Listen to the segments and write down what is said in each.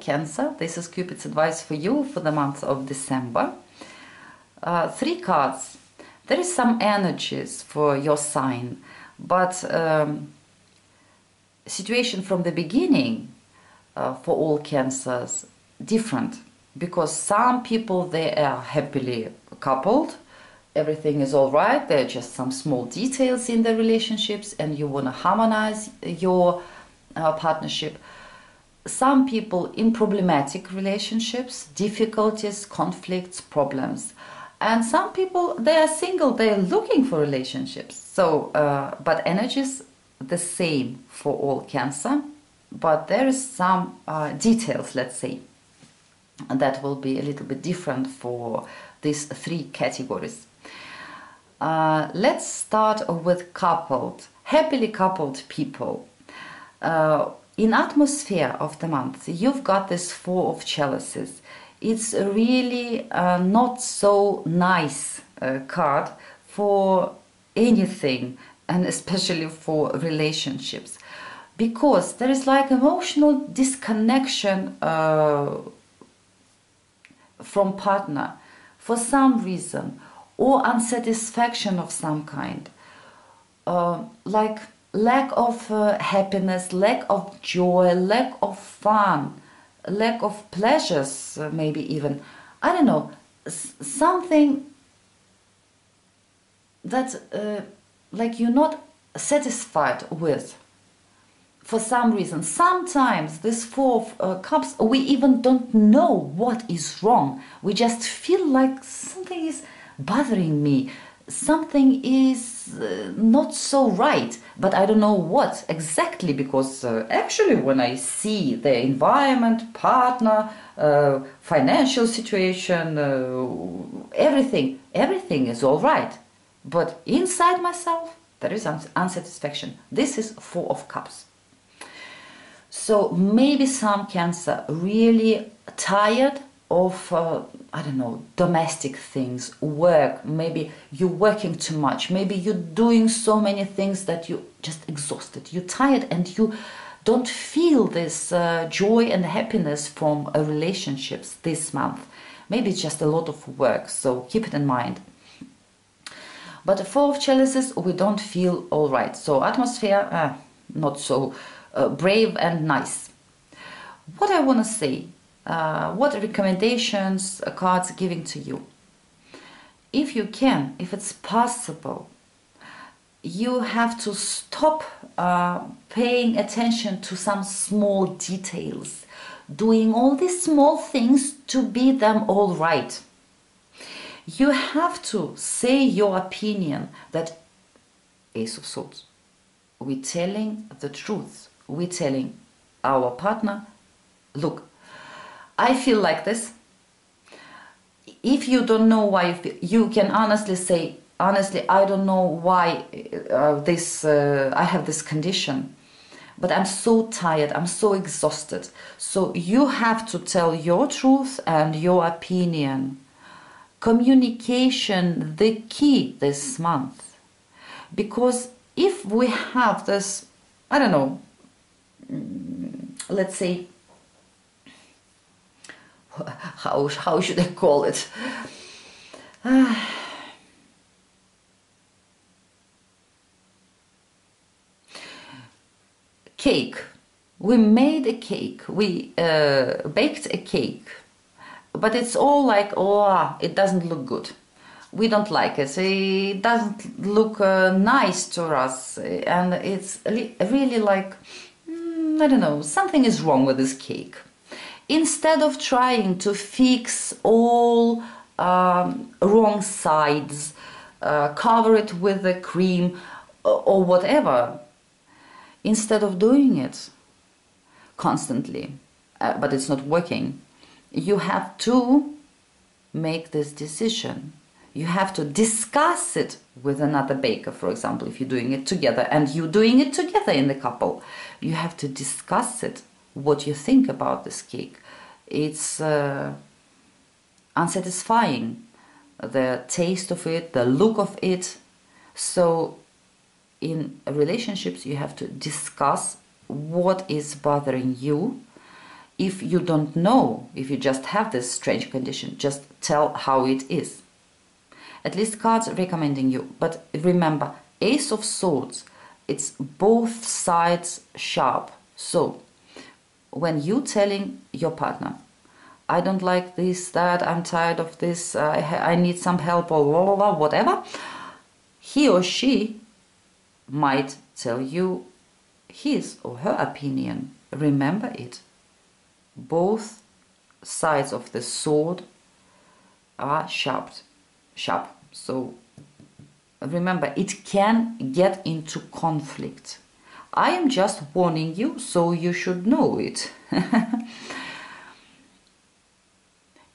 Cancer. This is Cupid's advice for you for the month of December. 3 cards. There is some energies for your sign, but situation from the beginning for all Cancers different, because some people, they are happily coupled, everything is all right, there are just some small details in the relationships and you want to harmonize your partnership. Some people in problematic relationships, difficulties, conflicts, problems. And some people, they are single, they're looking for relationships. So, but energies the same for all Cancer, but there is some details, let's say, that will be a little bit different for these 3 categories. Let's start with coupled, happily coupled people. In atmosphere of the month, you've got this 4 of chalices. It's a really not so nice card for anything, and especially for relationships, because there is like emotional disconnection from partner for some reason, or unsatisfaction of some kind, like lack of happiness, lack of joy, lack of fun, lack of pleasures, maybe even, I don't know, something that like you're not satisfied with for some reason. Sometimes this 4 of Cups, we even don't know what is wrong. We just feel like something is bothering me, something is not so right, but I don't know what exactly, because actually when I see the environment, partner, financial situation, everything is all right, but inside myself there is unsatisfaction. This is 4 of Cups. So maybe some Cancer really tired of, I don't know, domestic things, work, maybe you're working too much, maybe you're doing so many things that you're just exhausted, you're tired, and you don't feel this joy and happiness from relationships this month. Maybe it's just a lot of work, so keep it in mind. But the 4 of chalices, we don't feel all right, so atmosphere, not so brave and nice. What I want to say, what recommendations cards giving to you? If you can, if it's possible, you have to stop paying attention to some small details, doing all these small things to be them all right. You have to say your opinion that Ace of Swords, we're telling the truth, we're telling our partner, look, I feel like this. If you don't know why you feel, you can honestly say, honestly, I don't know why I have this condition, but I'm so tired, I'm so exhausted. So you have to tell your truth and your opinion. Communication, the key this month. Because if we have this, I don't know, let's say, how should I call it? Cake. We made a cake. We baked a cake. But it's all like, oh, it doesn't look good. We don't like it. It doesn't look nice to us. And it's really like, I don't know, something is wrong with this cake. Instead of trying to fix all wrong sides, cover it with a cream or whatever, instead of doing it constantly, but it's not working, you have to make this decision. You have to discuss it with another baker, for example, if you're doing it together and you're doing it together in the couple. You have to discuss it, what you think about this cake. It's unsatisfying, the taste of it, the look of it. So in relationships, you have to discuss what is bothering you. If you don't know, if you just have this strange condition, just tell how it is. At least cards recommending you. But remember, Ace of Swords, it's both sides sharp. So when you telling your partner, I don't like this, that, I'm tired of this, I need some help, or blah, blah, blah, whatever, he or she might tell you his or her opinion. Remember it. Both sides of the sword are sharp. So remember, it can get into conflict. I am just warning you, so you should know it.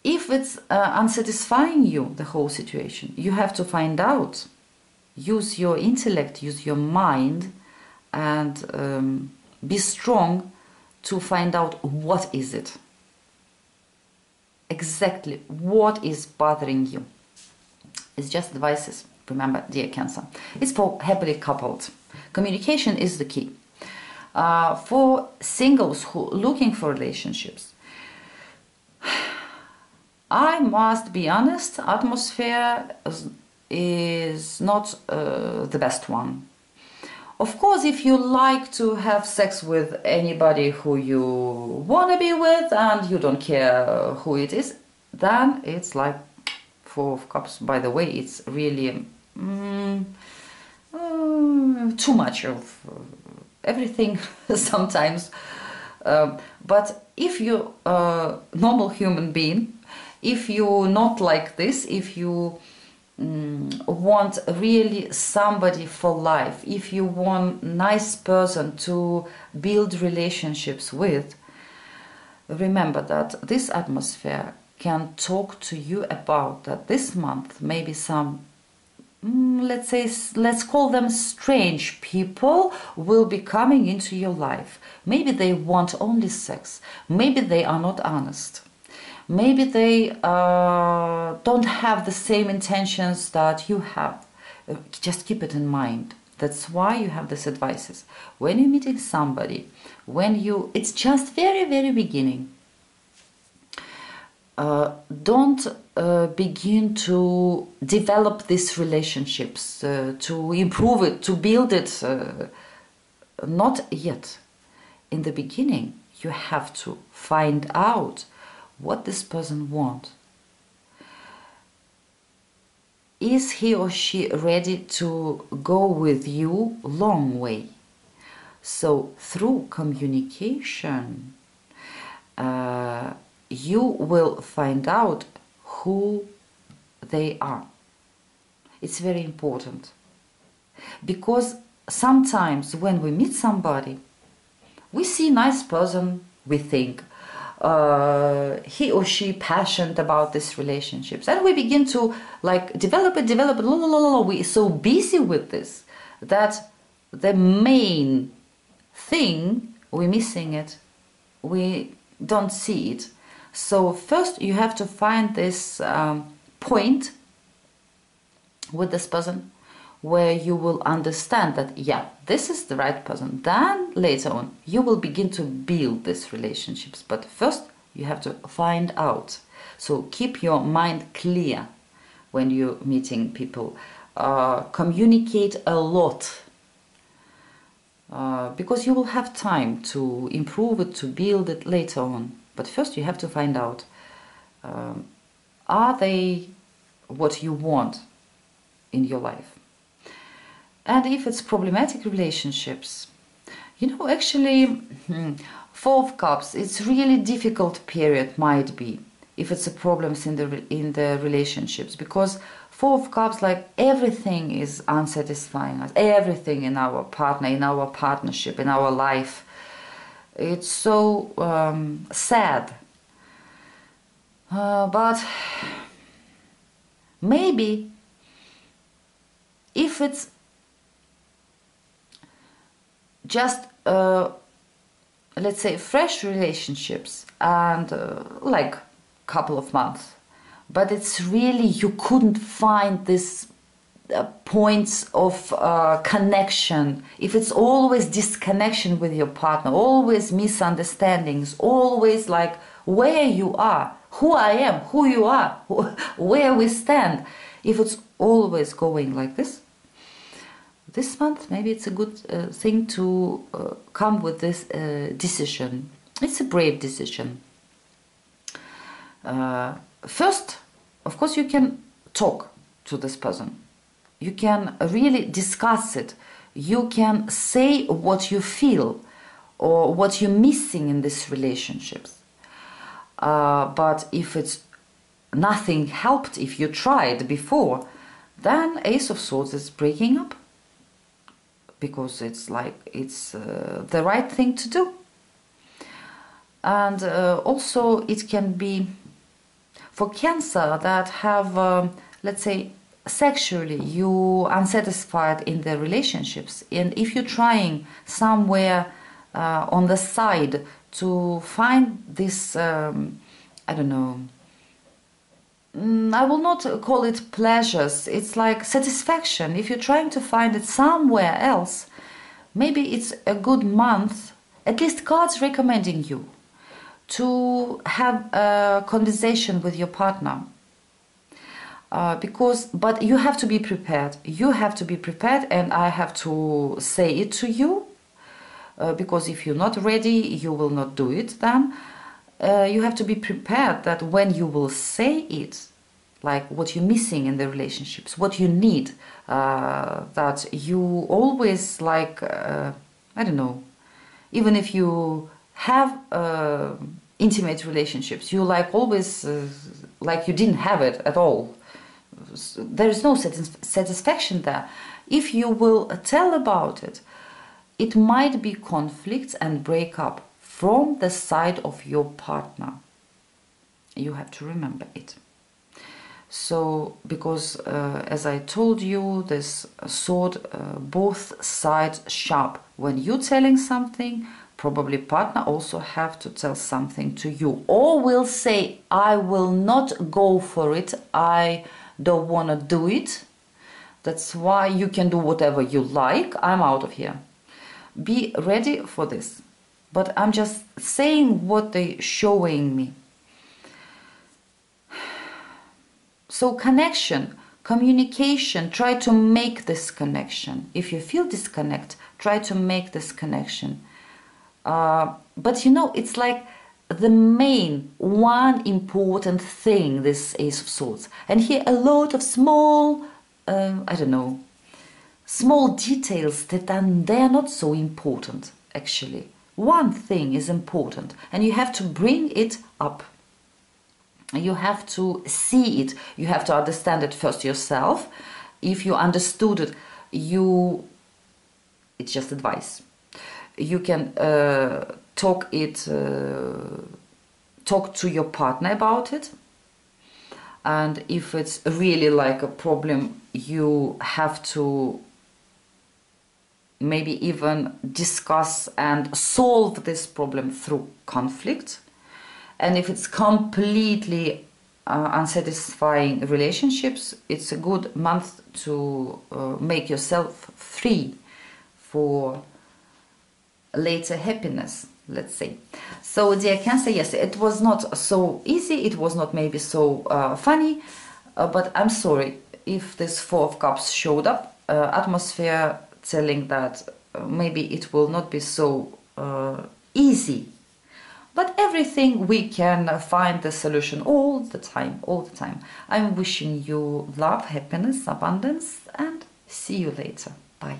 If it's unsatisfying you, the whole situation, you have to find out. Use your intellect, use your mind, and be strong to find out what is it. Exactly what is bothering you. It's just advices. Remember, dear Cancer. It's for happily coupled. Communication is the key. For singles who looking for relationships, I must be honest, atmosphere is not the best one. Of course, if you like to have sex with anybody who you want to be with and you don't care who it is, then it's like Four of Cups. By the way, it's really too much of everything sometimes. But if you're a normal human being, if you're not like this, if you want really somebody for life, if you want nice person to build relationships with, remember that this atmosphere can talk to you about that this month maybe some let's call them strange people will be coming into your life. Maybe they want only sex, maybe they are not honest, maybe they don't have the same intentions that you have. Just keep it in mind. That's why you have these advices. When you're meeting somebody, it's just very beginning. Don't begin to develop these relationships, to improve it, to build it. Not yet. In the beginning, you have to find out what this person wants. Is he or she ready to go with you long way? So through communication, you will find out who they are. It's very important. Because sometimes when we meet somebody, we see a nice person, we think, he or she passionate about these relationships, and we begin to like develop it. We're so busy with this that the main thing we're missing it, we don't see it. So first you have to find this point with this person where you will understand that, yeah, this is the right person. Then later on you will begin to build these relationships, but first you have to find out. So keep your mind clear when you're meeting people. Communicate a lot, because you will have time to improve it, to build it later on. But first you have to find out, are they what you want in your life? And if it's problematic relationships, actually, Four of Cups, it's really difficult period might be if it's a problems in the relationships, because Four of Cups, like everything is unsatisfying us, everything in our partner, in our partnership, in our life. It's so sad. But maybe if it's just let's say fresh relationships and like couple of months, but it's really you couldn't find this points of connection, if it's always disconnection with your partner, always misunderstandings, always like where you are, who I am, who you are, where we stand, if it's always going like this month, maybe it's a good thing to come with this decision. It's a brave decision. First, of course, you can talk to this person. You can really discuss it. You can say what you feel or what you're missing in these relationships. But if it's nothing helped, if you tried before, then Ace of Swords is breaking up. Because it's like it's the right thing to do. And also it can be for Cancer that have, let's say, sexually you unsatisfied in the relationships, and if you're trying somewhere on the side to find this, I don't know, I will not call it pleasures, it's like satisfaction. If you're trying to find it somewhere else, maybe it's a good month, at least cards recommending you to have a conversation with your partner. But you have to be prepared. You have to be prepared, and I have to say it to you, because if you're not ready, you will not do it then. You have to be prepared that when you will say it, like what you're missing in the relationships, what you need, that you always like, I don't know, even if you have intimate relationships, you like always like you didn't have it at all. There is no satisfaction there. If you will tell about it, it might be conflicts and breakup from the side of your partner. You have to remember it. So, because as I told you, this sword, both sides sharp. When you're telling something, probably partner also have to tell something to you, or will say, I will not go for it, I don't want to do it, that's why you can do whatever you like, I'm out of here. Be ready for this. But I'm just saying what they're showing me. So connection, communication, try to make this connection. If you feel disconnect, try to make this connection. But you know, it's like the main one important thing, this Ace of Swords. And here a lot of small, I don't know, small details that they're not so important, actually. One thing is important, and you have to bring it up. You have to see it. You have to understand it first yourself. If you understood it, it's just advice. You can talk to your partner about it. And if it's really like a problem, you have to maybe even discuss and solve this problem through conflict. And if it's completely unsatisfying relationships, it's a good month to make yourself free for later happiness, let's say. So dear Cancer, yes, it was not so easy, it was not maybe so funny, but I'm sorry if this Four of Cups showed up, atmosphere telling that maybe it will not be so easy. But everything we can find the solution all the time, all the time. I'm wishing you love, happiness, abundance, and see you later. Bye.